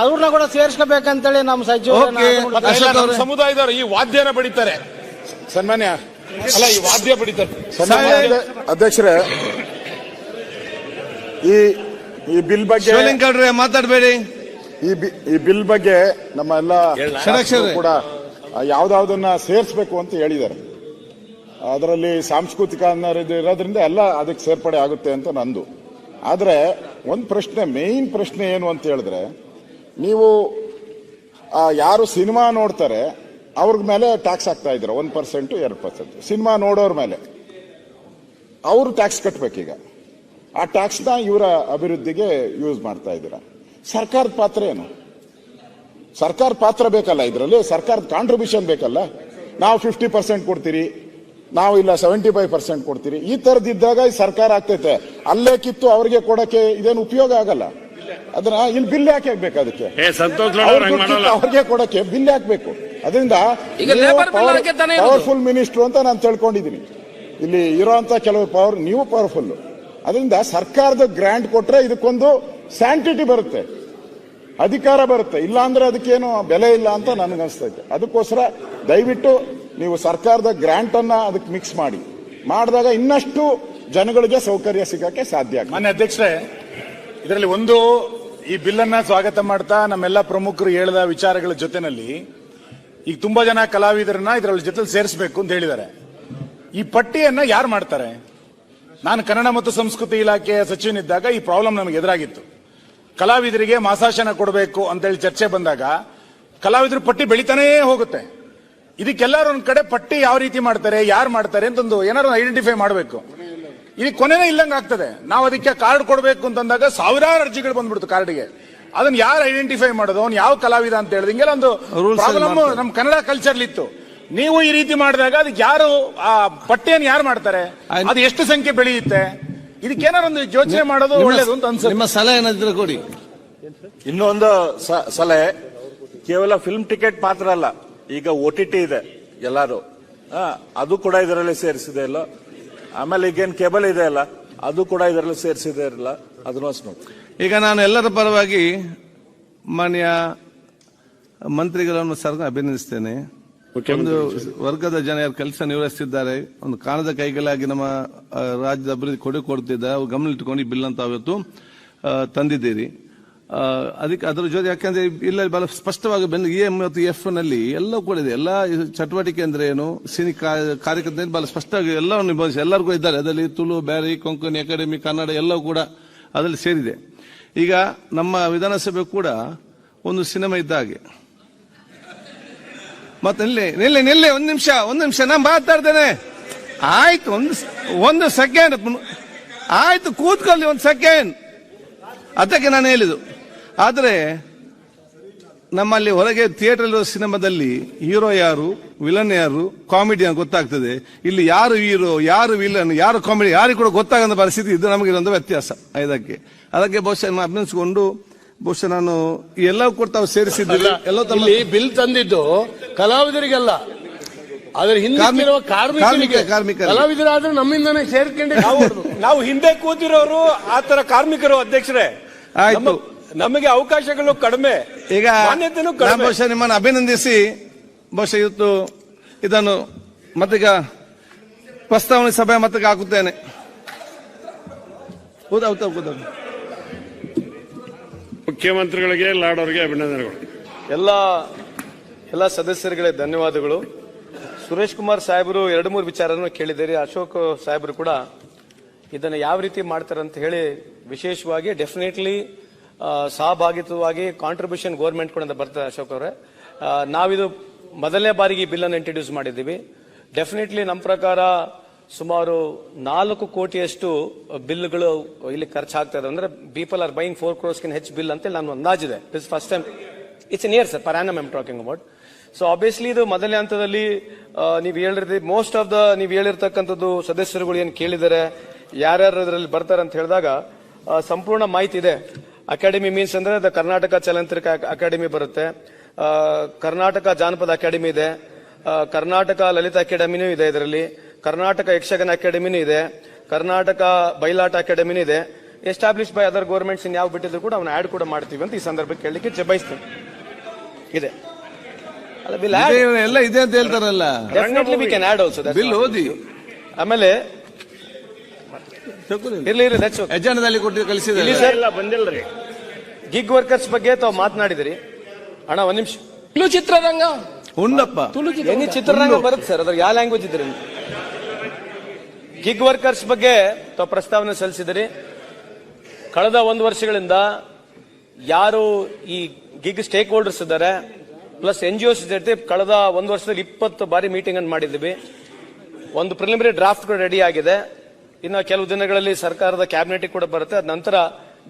ಅವ್ರನ್ನ ಕೂಡ ಸೇರಿಸ್ಕೋಬೇಕಂತೇಳಿ ನಮ್ಮ ಸಚಿವರು ಸಮುದಾಯದವರು ಈ ವಾದ್ಯನ ಬಡಿತಾರೆ. ಸನ್ಮಾನ್ಯ ಅಲ್ಲ, ಈ ವಾದ್ಯ ಬಡಿತಾರೆ. ಅಧ್ಯಕ್ಷರೇ, ಈ ಬಿಲ್ ಬಗ್ಗೆ ಮಾತಾಡಬೇಡಿ. ಈ ಬಿಲ್ ಬಗ್ಗೆ ನಮ್ಮ ಎಲ್ಲ ಕೂಡ ಯಾವ್ದಾವ್ದನ್ನ ಸೇರಿಸಬೇಕು ಅಂತ ಹೇಳಿದ್ದಾರೆ. ಅದರಲ್ಲಿ ಸಾಂಸ್ಕೃತಿಕ ಇರೋದ್ರಿಂದ ಎಲ್ಲ ಅದಕ್ಕೆ ಸೇರ್ಪಡೆ ಆಗುತ್ತೆ ಅಂತ ನಂದು. ಆದ್ರೆ ಒಂದು ಪ್ರಶ್ನೆ, ಮೇನ್ ಪ್ರಶ್ನೆ ಏನು ಅಂತ ಹೇಳಿದ್ರೆ, ನೀವು ಯಾರು ಸಿನಿಮಾ ನೋಡ್ತಾರೆ ಅವ್ರ ಮೇಲೆ ಟ್ಯಾಕ್ಸ್ ಹಾಕ್ತಾ ಇದ್ದೀರಾ 1%, 2%. ಸಿನಿಮಾ ನೋಡೋರ್ ಮೇಲೆ ಅವರು ಟ್ಯಾಕ್ಸ್ ಕಟ್ಬೇಕೀಗ. ಆ ಟ್ಯಾಕ್ಸ್ನ ಇವರ ಅಭಿವೃದ್ಧಿಗೆ ಯೂಸ್ ಮಾಡ್ತಾ ಇದ್ದೀರಾ. ಸರ್ಕಾರದ ಪಾತ್ರ ಏನು? ಸರ್ಕಾರ ಪಾತ್ರ ಬೇಕಲ್ಲ ಇದರಲ್ಲಿ, ಸರ್ಕಾರದ ಕಾಂಟ್ರಿಬ್ಯೂಷನ್ ಬೇಕಲ್ಲ. ನಾವು 50% ಕೊಡ್ತೀರಿ, ನಾವು ಇಲ್ಲ 75% ಕೊಡ್ತೀರಿ. ಈ ತರದಿದ್ದಾಗ ಸರ್ಕಾರ ಆಗ್ತೈತೆ. ಅಲ್ಲೇ ಕಿತ್ತು ಅವ್ರಿಗೆ ಕೊಡಕ್ಕೆ ಇದೇನು ಉಪಯೋಗ ಆಗಲ್ಲ. ಅದನ್ನ ಇಲ್ಲಿ ಬಿಲ್ ಯಾಕೆ ಹಾಕ್ಬೇಕು? ಅದಕ್ಕೆ ಅವ್ರಿಗೆ ಕೊಡಕ್ಕೆ ಬಿಲ್ ಹಾಕ್ಬೇಕು. ಅದರಿಂದ ಪವರ್ಫುಲ್ ಮಿನಿಸ್ಟರ್ ಅಂತ ನಾನು ತಿಳ್ಕೊಂಡಿದ್ದೀನಿ. ಇಲ್ಲಿ ಇರೋಂತ ಕೆಲವು ನೀವು ಪವರ್ಫುಲ್. ಅದರಿಂದ ಸರ್ಕಾರದ ಗ್ರಾಂಟ್ ಕೊಟ್ರೆ ಇದಕ್ಕೊಂದು ಸ್ಯಾಂಟಿಟಿ ಬರುತ್ತೆ, ಅಧಿಕಾರ ಬರುತ್ತೆ. ಇಲ್ಲ ಅಂದ್ರೆ ಅದಕ್ಕೇನು ಬೆಲೆ ಇಲ್ಲ ಅಂತ ನನಗನ್ಸ್ತೈತೆ. ಅದಕ್ಕೋಸ್ಕರ ದಯವಿಟ್ಟು ನೀವು ಸರ್ಕಾರದ ಗ್ರಾಂಟ್ ಅನ್ನ ಅದಕ್ಕೆ ಮಿಕ್ಸ್ ಮಾಡಿದಾಗ ಇನ್ನಷ್ಟು ಜನಗಳಿಗೆ ಸೌಕರ್ಯ ಸಿಗಕ್ಕೆ ಸಾಧ್ಯ. ಮಾನ್ಯ ಅಧ್ಯಕ್ಷರೇ, ಇದರಲ್ಲಿ ಒಂದು ಈ ಬಿಲ್ ಅನ್ನ ಸ್ವಾಗತ ಮಾಡ್ತಾ ನಮ್ಮೆಲ್ಲ ಪ್ರಮುಖರು ಹೇಳಿದ ವಿಚಾರಗಳ ಜೊತೆನಲ್ಲಿ ಈಗ ತುಂಬಾ ಜನ ಕಲಾವಿದರನ್ನ ಇದರಲ್ಲಿ ಜೊತೆ ಸೇರಿಸಬೇಕು ಅಂತ ಹೇಳಿದ್ದಾರೆ. ಈ ಪಟ್ಟಿಯನ್ನ ಯಾರು ಮಾಡ್ತಾರೆ? ನಾನು ಕನ್ನಡ ಮತ್ತು ಸಂಸ್ಕೃತಿ ಇಲಾಖೆಯ ಸಚಿವನಿದ್ದಾಗ ಈ ಪ್ರಾಬ್ಲಮ್ ನಮಗೆ ಎದುರಾಗಿತ್ತು. ಕಲಾವಿದರಿಗೆ ಮಾಸಾಶನ ಕೊಡಬೇಕು ಅಂತೇಳಿ ಚರ್ಚೆ ಬಂದಾಗ ಕಲಾವಿದರ ಪಟ್ಟಿ ಬೆಳಿತಾನೇ ಹೋಗುತ್ತೆ. ಇದಕ್ಕೆಲ್ಲರೂ ಒಂದ್ ಕಡೆ ಪಟ್ಟಿ ಯಾವ ರೀತಿ ಮಾಡ್ತಾರೆ, ಯಾರು ಮಾಡ್ತಾರೆ ಅಂತಂದು ಏನಾದ್ರು ಐಡೆಂಟಿಫೈ ಮಾಡಬೇಕು. ಇದಕ್ಕೆ ಕೊನೆನೇ ಇಲ್ಲಂಗ ಆಗ್ತದೆ. ನಾವು ಅದಕ್ಕೆ ಕಾರ್ಡ್ ಕೊಡಬೇಕು ಅಂತಂದಾಗ ಸಾವಿರಾರು ಅರ್ಜಿಗಳು ಬಂದ್ಬಿಡ್ತು ಕಾರ್ಡ್ಗೆ. ಅದನ್ನ ಯಾರು ಐಡೆಂಟಿಫೈ ಮಾಡೋದು, ಅವ್ನು ಯಾವ ಕಲಾವಿದ ಅಂತ ಹೇಳಿದ ಹಿಂಗೆಲ್ಲ ಒಂದು ಪ್ರಾಬ್ಲಮ್ ನಮ್ಮ ಕನ್ನಡ ಕಲ್ಚರ್ ಇತ್ತು. ನೀವು ಈ ರೀತಿ ಮಾಡಿದಾಗ ಅದಕ್ಕೆ ಯಾರು ಆ ಪಟ್ಟಿಯನ್ನು ಯಾರು ಮಾಡ್ತಾರೆ, ಅದು ಎಷ್ಟು ಸಂಖ್ಯೆ ಬೆಳೆಯುತ್ತೆ, ಇದಕ್ಕೇನಾರು ಒಂದು ಯೋಚನೆ ಮಾಡೋದು ಒಳ್ಳೇದು ಅಂತ ಅನ್ಸುತ್ತೆ. ನಿಮ್ಮ ಸಲಹೆ ಏನಾದ್ರು ಕೊಡಿ. ಇನ್ನೊಂದು ಸಲಹೆ, ಕೇವಲ ಫಿಲ್ಮ್ ಟಿಕೆಟ್ ಮಾತ್ರ ಅಲ್ಲ, ಈಗ OTT ಇದೆ ಎಲ್ಲಾರು, ಅದು ಕೂಡ ಇದರಲ್ಲಿ ಸೇರಿಸಿದೆ ಇಲ್ಲ. ಆಮೇಲೆ ಈಗೇನು ಕೇಬಲ್ ಇದೆ ಅಲ್ಲ, ಅದು ಕೂಡ ಇದರಲ್ಲಿ ಸೇರಿಸಿದೆ ಇಲ್ಲ. ಅದನ್ನು ಈಗ ನಾನು ಎಲ್ಲರ ಪರವಾಗಿ ಮಾನ್ಯ ಮಂತ್ರಿಗಳನ್ನು ಸರ್ಕಾರ ಅಭಿನಂದಿಸ್ತೇನೆ. ಒಂದು ವರ್ಗದ ಜನ ಯಾರು ಕೆಲಸ ನಿರ್ವಹಿಸುತ್ತಿದ್ದಾರೆ, ಒಂದು ಕಾಣದ ಕೈಗಳಾಗಿ ನಮ್ಮ ರಾಜ್ಯದ ಅಭಿವೃದ್ಧಿ ಕೊಡುತ್ತಿದ್ದಾರೆ, ಅವ್ರು ಗಮನ ಇಟ್ಟುಕೊಂಡು ಈ ಬಿಲ್ ಅಂತ ಅವತ್ತು ತಂದಿದ್ದೀರಿ. ಅದಕ್ಕೆ ಅದರ ಜೊತೆ ಯಾಕಂದ್ರೆ ಇಲ್ಲ ಬಹಳ ಸ್ಪಷ್ಟವಾಗಿ EM ಮತ್ತು F ನಲ್ಲಿ ಎಲ್ಲ ಕೂಡ ಇದೆ. ಎಲ್ಲ ಚಟುವಟಿಕೆ ಅಂದ್ರೆ ಏನು, ಸಿನಿ ಕಾರ್ಯಕ್ರಮ ಬಹಳ ಸ್ಪಷ್ಟವಾಗಿ ಎಲ್ಲವನ್ನು ನಿಭಾಯಿಸಿ ಎಲ್ಲರಿಗೂ ಇದ್ದಾರೆ. ಅದರಲ್ಲಿ ತುಳು, ಬ್ಯಾರಿ, ಕೊಂಕಣಿ, ಅಕಾಡೆಮಿ, ಕನ್ನಡ ಎಲ್ಲವೂ ಕೂಡ ಅದರಲ್ಲಿ ಸೇರಿದೆ. ಈಗ ನಮ್ಮ ವಿಧಾನಸಭೆ ಕೂಡ ಒಂದು ಸಿನಿಮಾ ಇದ್ದ ಹಾಗೆ. ಮತ್ತೆ ನಿಲ್ಲಿ ಒಂದು ನಿಮಿಷ ನಾನು ಮಾತಾಡ್ತೇನೆ. ಆಯ್ತು, ಒಂದು ಸೆಕೆಂಡ್ ಆಯ್ತು, ಕೂತ್ಕೊಳ್ಳಿ ಒಂದು ಸೆಕೆಂಡ್. ಅದಕ್ಕೆ ನಾನು ಹೇಳಿದ್ದು. ಆದರೆ ನಮ್ಮಲ್ಲಿ ಹೊರಗೆ ಥಿಯೇಟರ್ ಸಿನಿಮಾದಲ್ಲಿ ಹೀರೋ ಯಾರು, ವಿಲನ್ ಯಾರು, ಕಾಮಿಡಿಯನ್ ಗೊತ್ತಾಗ್ತದೆ. ಇಲ್ಲಿ ಯಾರು ಹೀರೋ, ಯಾರು ವಿಲನ್, ಯಾರು ಕಾಮಿಡಿ ಯಾರು ಕೂಡ ಗೊತ್ತಾಗದ ಪರಿಸ್ಥಿತಿ ಇದು ನಮಗಿರೋದು ವ್ಯತ್ಯಾಸ. ಅದಕ್ಕೆ ಬಹುಶಃ ಅಭಿನಂದಿಸಿಕೊಂಡು ಬಹುಶಃ ನಾನು ಎಲ್ಲವೂ ಕೂಡ ತಾವು ಸೇರಿಸಿದ್ದಿಲ್ಲ. ಇಲ್ಲಿ ಬಿಲ್ ತಂದಿದ್ದು ಕಲಾವಿದರಿಗೆಲ್ಲ, ಆದ್ರೆ ಹಿಂದೆ ಕಾರ್ಮಿಕ ಕಲಾವಿದರಾದ್ರೆ ನಮ್ಮಿಂದನೇ ಸೇರ್ಕೊಂಡು ನಾವು ಹಿಂದೆ ಕೂತಿರೋರು ಆತರ ಕಾರ್ಮಿಕರು. ಅಧ್ಯಕ್ಷರೇ, ಆಯ್ತು, ನಮಗೆ ಅವಕಾಶಗಳು ಕಡಿಮೆ, ಈಗ ಬಹುಶಃ ನಿಮ್ಮನ್ನು ಅಭಿನಂದಿಸಿ ಬಹುಶಃ ಇವತ್ತು ಇದನ್ನು ಮತ್ತೀಗ ಪ್ರಸ್ತಾವನೆ ಸಭೆ ಮತ್ತಿಗೆ ಹಾಕುತ್ತೇನೆ. ಮುಖ್ಯಮಂತ್ರಿಗಳಿಗೆ, ಲಾರ್ಡ್ ಅವರಿಗೆ ಅಭಿನಂದನೆಗಳು. ಎಲ್ಲ ಸದಸ್ಯರಿಗೆ ಧನ್ಯವಾದಗಳು. ಸುರೇಶ್ ಕುಮಾರ್ ಸಾಹೇಬರು 2-3 ವಿಚಾರವನ್ನು ಕೇಳಿದ್ದಾರೆ. ಅಶೋಕ್ ಸಾಹೇಬರು ಕೂಡ ಇದನ್ನು ಯಾವ ರೀತಿ ಮಾಡ್ತಾರೆ ಅಂತ ಹೇಳಿ ವಿಶೇಷವಾಗಿ ಡೆಫಿನೆಟ್ಲಿ ಸಹಭಾಗಿತ್ವವಾಗಿ ಕಾಂಟ್ರಿಬ್ಯೂಷನ್ ಗೌರ್ಮೆಂಟ್ ಕೂಡ ಬರ್ತದೆ. ಅಶೋಕ್ ಅವರೇ, ನಾವಿದು ಮೊದಲನೇ ಬಾರಿಗೆ ಈ ಬಿಲ್ ಅನ್ನು ಇಂಟ್ರೊಡ್ಯೂಸ್ ಮಾಡಿದ್ದೀವಿ. ಡೆಫಿನೆಟ್ಲಿ ನಮ್ಮ ಪ್ರಕಾರ ಸುಮಾರು 4 ಕೋಟಿಯಷ್ಟು ಬಿಲ್ಗಳು ಇಲ್ಲಿ ಖರ್ಚಾಗ್ತಾ ಇದೆ. ಅಂದ್ರೆ ಪೀಪಲ್ ಆರ್ ಬೈಯಿಂಗ್ 4 crores ಹೆಚ್ಚು ಬಿಲ್ ಅಂತ ನಾನು ಅಂದಾಜಿದೆ. This first time it's in year sir, per annum I am talking about. So obviously ಇದು ಮೊದಲನೇ ಹಂತದಲ್ಲಿ ನೀವು ಹೇಳಿರ್ತೀವಿ, ಮೋಸ್ಟ್ ಆಫ್ ದ ನೀವು ಹೇಳಿರ್ತಕ್ಕಂಥದ್ದು ಸದಸ್ಯರುಗಳು ಏನು ಕೇಳಿದ್ದಾರೆ, ಯಾರ್ಯಾರು ಇದರಲ್ಲಿ ಬರ್ತಾರೆ ಅಂತ ಹೇಳಿದಾಗ ಸಂಪೂರ್ಣ ಮಾಹಿತಿ ಇದೆ. ಅಕಾಡೆಮಿ ಮೀನ್ಸ್ ಅಂದ್ರೆ ದ ಕರ್ನಾಟಕ ಚಲನಚಿತ್ರ ಅಕಾಡೆಮಿ ಬರುತ್ತೆ, ಕರ್ನಾಟಕ ಜಾನಪದ ಅಕಾಡೆಮಿ ಇದೆ, ಕರ್ನಾಟಕ ಲಲಿತ ಅಕಾಡೆಮಿನೂ ಇದೆ, ಇದರಲ್ಲಿ ಕರ್ನಾಟಕ ಯಕ್ಷಗಾನ ಅಕಾಡೆಮಿನೂ ಇದೆ, ಕರ್ನಾಟಕ ಬಯಲಾಟ ಅಕಾಡೆಮಿನೂ ಇದೆ. ಎಸ್ಟಾಬ್ಲಿಷ್ ಬೈ ಅದರ್ ಗೌರ್ಮೆಂಟ್ಸ್ ಇನ್ ಯಾವ ಬಿಟ್ಟಿದ್ರು ಕೂಡ ಅವನ್ನ ಆಡ್ ಕೂಡ ಮಾಡ್ತೀವಿ ಅಂತ ಈ ಸಂದರ್ಭಕ್ಕೆ ಕೇಳಲಿಕ್ಕೆ ಬಯಸ್ತೀನಿ. ಇದೆ ಎಲ್ಲ ಇದೆ ಅಂತ ಹೇಳ್ತಾರಲ್ಲ, definitely we can add also. Bill ಓದಿ ಆಮೇಲೆ ಎಜೆಂಡಾದಲ್ಲಿ ಕೊಟ್ಟು ಕಳಿಸಿದ್ರೆ ಬಂದಿಲ್ರಿ. ಗಿಗ್ ವರ್ಕರ್ಸ್ ಬಗ್ಗೆ ತಾವು ಮಾತನಾಡಿದಿರಿ ಅಣ್ಣ. ಒಂದ್ ನಿಮಿಷ. ತುಳು ಚಿತ್ರರಂಗ ಉಂಡಪ್ಪ, ಎನಿ ಚಿತ್ರರಂಗ ಬರುತ್ತೆ ಸರ್, ಅದ್ರ ಯಾವ ಲ್ಯಾಂಗ್ವೇಜ್ ಇದ್ರಿ. ಗಿಗ್ ವರ್ಕರ್ಸ್ ಬಗ್ಗೆ ತಾವು ಪ್ರಸ್ತಾವನೆ ಸಲ್ಲಿಸಿದಿರಿ. ಕಳೆದ 1 ವರ್ಷಗಳಿಂದ ಯಾರು ಈ ಗಿಗ್ ಸ್ಟೇಕ್ ಹೋಲ್ಡರ್ಸ್ ಇದ್ದಾರೆ ಪ್ಲಸ್ NGOs ಜೊತೆ ಕಳೆದ 1 ವರ್ಷದಲ್ಲಿ 20 ಬಾರಿ ಮೀಟಿಂಗ್ ಅನ್ನು ಮಾಡಿದ್ದೀವಿ. ಒಂದು ಪ್ರಿಲಿಮಿನರಿ ಡ್ರಾಫ್ಟ್ ಕೂಡ ರೆಡಿ ಆಗಿದೆ. ಇನ್ನು ಕೆಲವು ದಿನಗಳಲ್ಲಿ ಸರ್ಕಾರದ ಕ್ಯಾಬಿನೆಟ್ ಕೂಡ ಬರುತ್ತೆ. ಅದ ನಂತರ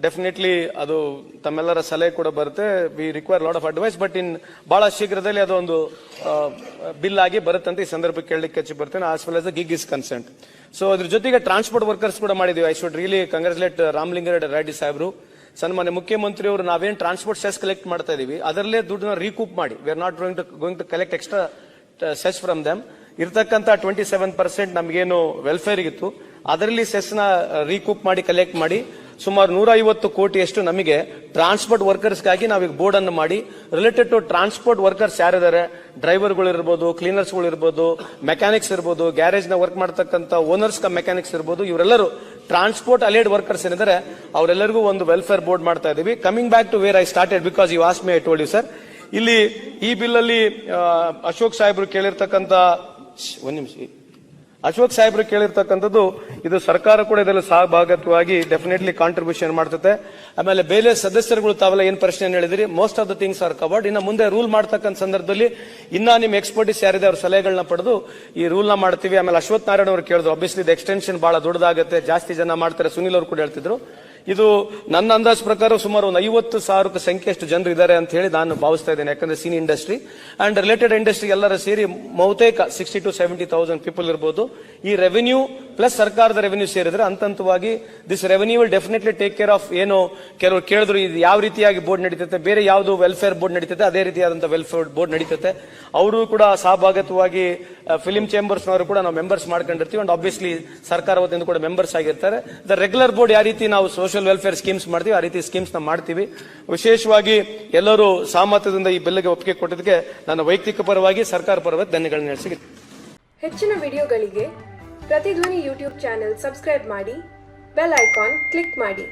ಡೆಫಿನೆಟ್ಲಿ ಅದು ತಮ್ಮೆಲ್ಲರ ಸಲಹೆ ಕೂಡ ಬರುತ್ತೆ. We require lot of advice, but in ಬಹಳ ಶೀಘ್ರದಲ್ಲಿ ಅದು ಒಂದು ಬಿಲ್ ಆಗಿ ಬರುತ್ತೆ ಅಂತ ಈ ಸಂದರ್ಭಕ್ಕೆ ಕೇಳಲಿಕ್ಕೆ ಬರ್ತೇನೆ. As well as the gig is consent. So ಅದ್ರ ಜೊತೆಗೆ ಟ್ರಾನ್ಸ್ಪೋರ್ಟ್ ವರ್ಕರ್ಸ್ ಕೂಡ ಮಾಡಿದೀವಿ. I should really congratulate Ramalinga Reddy ಸಾಹೇಬ್ರು. ಸನ್ಮಾನ್ಯ ಮುಖ್ಯಮಂತ್ರಿ ಅವರು ನಾವೇನು ಟ್ರಾನ್ಸ್ಪೋರ್ಟ್ ಸೆಸ್ ಕಲೆಕ್ಟ್ ಮಾಡ್ತಾ ಇದೀವಿ ಅದರಲ್ಲೇ ದುಡ್ಡನ್ನ ರೀಕೂಪ್ ಮಾಡಿ, we are not going to collect extra cess from them. ಇರ್ತಕ್ಕಂಥ 27% ನಮಗೇನು ವೆಲ್ಫೇರ್ ಇತ್ತು ಅದರಲ್ಲಿ ಸೆಸ್ನ ರೀಕೂಪ್ ಮಾಡಿ ಕಲೆಕ್ಟ್ ಮಾಡಿ ಸುಮಾರು 150 ಕೋಟಿಯಷ್ಟು ನಮಗೆ ಟ್ರಾನ್ಸ್ಪೋರ್ಟ್ ವರ್ಕರ್ಸ್ಗಾಗಿ ನಾವೀಗ ಬೋರ್ಡ್ ಅನ್ನು ಮಾಡಿ ರಿಲೇಟೆಡ್ ಟು ಟ್ರಾನ್ಸ್ಪೋರ್ಟ್ ವರ್ಕರ್ಸ್ ಯಾರಿದ್ದಾರೆ, ಡ್ರೈವರ್ಗಳು ಇರ್ಬೋದು, ಕ್ಲೀನರ್ಸ್ಗಳು ಇರ್ಬೋದು, ಮೆಕ್ಯಾನಿಕ್ಸ್ ಇರ್ಬೋದು, ಗ್ಯಾರೇಜ್ ನ ವರ್ಕ್ ಮಾಡತಕ್ಕಂಥ ಓನರ್ಸ್ ಮೆಕ್ಯಾನಿಕ್ಸ್ ಇರ್ಬೋದು, ಇವರೆಲ್ಲರೂ ಟ್ರಾನ್ಸ್ಪೋರ್ಟ್ ಅಲೈಡ್ ವರ್ಕರ್ಸ್ ಏನಿದ್ದಾರೆ ಅವರೆಲ್ಲರಿಗೂ ಒಂದು ವೆಲ್ಫೇರ್ ಬೋರ್ಡ್ ಮಾಡ್ತಾ ಇದೀವಿ. Coming back to where I started because you ask me, I told you sir. ಇಲ್ಲಿ ಈ ಬಿಲ್ ಅಲ್ಲಿ ಅಶೋಕ್ ಸಾಹೇಬ್ರು ಕೇಳಿರ್ತಕ್ಕಂಥ ಇದು ಸರ್ಕಾರ ಕೂಡ ಇದರಲ್ಲಿ ಸಹಭಾಗಿತ್ವವಾಗಿ ಡೆಫಿನೆಟ್ಲಿ ಕಾಂಟ್ರಿಬ್ಯೂಷನ್ ಮಾಡ್ತದೆ. ಆಮೇಲೆ ಬೇರೆ ಸದಸ್ಯರುಗಳು ತಾವೆಲ್ಲ ಏನ್ ಪ್ರಶ್ನೆ ಹೇಳಿದ್ರಿ, most of the things are covered. ಇನ್ನು ಮುಂದೆ ರೂಲ್ ಮಾಡ್ತಕ್ಕಂಥ ಸಂದರ್ಭದಲ್ಲಿ ಇನ್ನ ನಿಮ್ ಎಕ್ಸ್ಪರ್ಟಿಸ್ ಯಾರಿದೆ ಅವ್ರ ಸಲಹೆಗಳನ್ನ ಪಡೆದು ಈ ರೂಲ್ ನ ಮಾಡ್ತೀವಿ. ಆಮೇಲೆ ಅಶ್ವಥ್ ನಾರಾಯಣ ಅವರು ಕೇಳಿದ್ರು, ಅಬ್ವಿಯಸ್ಲಿ ಇದು ಎಕ್ಸ್ಟೆನ್ಷನ್ ಬಹಳ ದೊಡ್ಡದಾಗುತ್ತೆ, ಜಾಸ್ತಿ ಜನ ಮಾಡ್ತಾರೆ. ಸುನಿಲ್ ಅವರು ಕೂಡ ಹೇಳ್ತಿದ್ರು. ಇದು ನನ್ನ ಅಂದಾಜು ಪ್ರಕಾರ ಸುಮಾರು ಒಂದು 50,000 ಸಂಖ್ಯೆಯಷ್ಟು ಜನರು ಇದ್ದಾರೆ ಅಂತ ಹೇಳಿ ನಾನು ಭಾವಿಸ್ತಾ ಇದ್ದೇನೆ. ಯಾಕಂದ್ರೆ cine industry and related industry ಎಲ್ಲರ ಸೇರಿ ಬಹುತೇಕ 60,000 to 70,000 ಪೀಪಲ್ ಇರಬಹುದು. ಈ ರೆವೆನ್ಯೂ ಪ್ಲಸ್ ಸರ್ಕಾರದ ರೆವೆನ್ಯೂ ಸೇರಿದ್ರೆ ಹಂತವಾಗಿ this revenue will definitely take care of. ಏನು ಕೆಲವರು ಕೇಳಿದ್ರು, ಇದು ಯಾವ ರೀತಿಯಾಗಿ ಬೋರ್ಡ್ ನಡೀತೈತೆ, ಬೇರೆ ಯಾವುದು ವೆಲ್ಫೇರ್ ಬೋರ್ಡ್ ನಡೀತೈತೆ ಅದೇ ರೀತಿಯಾದಂತಹ ವೆಲ್ಫೇರ್ ಬೋರ್ಡ್ ನಡೀತೈತೆ. ಅವರು ಕೂಡ ಸಹಭಾಗಿತ್ವವಾಗಿ ಫಿಲಿಂ ಚೇಂಬರ್ಸ್ ನವರು ಕೂಡ ನಾವು ಮೆಂಬರ್ಸ್ ಮಾಡ್ಕೊಂಡಿರ್ತೀವಿ. ಅಂಡ್ ಆಬ್ವಿಯಸ್ಲಿ ಸರ್ಕಾರ ವತಿಯಿಂದ ಕೂಡ ಮೆಂಬರ್ಸ್ ಆಗಿರ್ತಾರೆ. ದ ರೆಗ್ಯುಲರ್ ಬೋರ್ಡ್ ಯಾವ ರೀತಿ ನಾವು ಸೋಷಿಯಲ್ ವೆಲ್ಫೇರ್ ಸ್ಕೀಮ್ಸ್ ಮಾಡ್ತೀವಿ ಆ ರೀತಿ ಸ್ಕೀಮ್ಸ್ ನ ಮಾಡ್ತೀವಿ. ವಿಶೇಷವಾಗಿ ಎಲ್ಲರೂ ಸಹಮತದಿಂದ ಈ ಬಿಲ್ಗೆ ಒಪ್ಪಿಗೆ ಕೊಟ್ಟಿದ್ದಕ್ಕೆ ನನ್ನ ವೈಯಕ್ತಿಕ ಪರವಾಗಿ ಸರ್ಕಾರ ಪರವಾಗಿ ಧನ್ಯವಾದಗಳನ್ನು ನಡೆಸಿ. ಹೆಚ್ಚಿನ ವಿಡಿಯೋಗಳಿಗೆ ಪ್ರತಿಧ್ವನಿ ಯೂಟ್ಯೂಬ್ ಚಾನೆಲ್ ಸಬ್ಸ್ಕ್ರೈಬ್ ಮಾಡಿ, ಬೆಲ್ ಐಕಾನ್ ಕ್ಲಿಕ್ ಮಾಡಿ.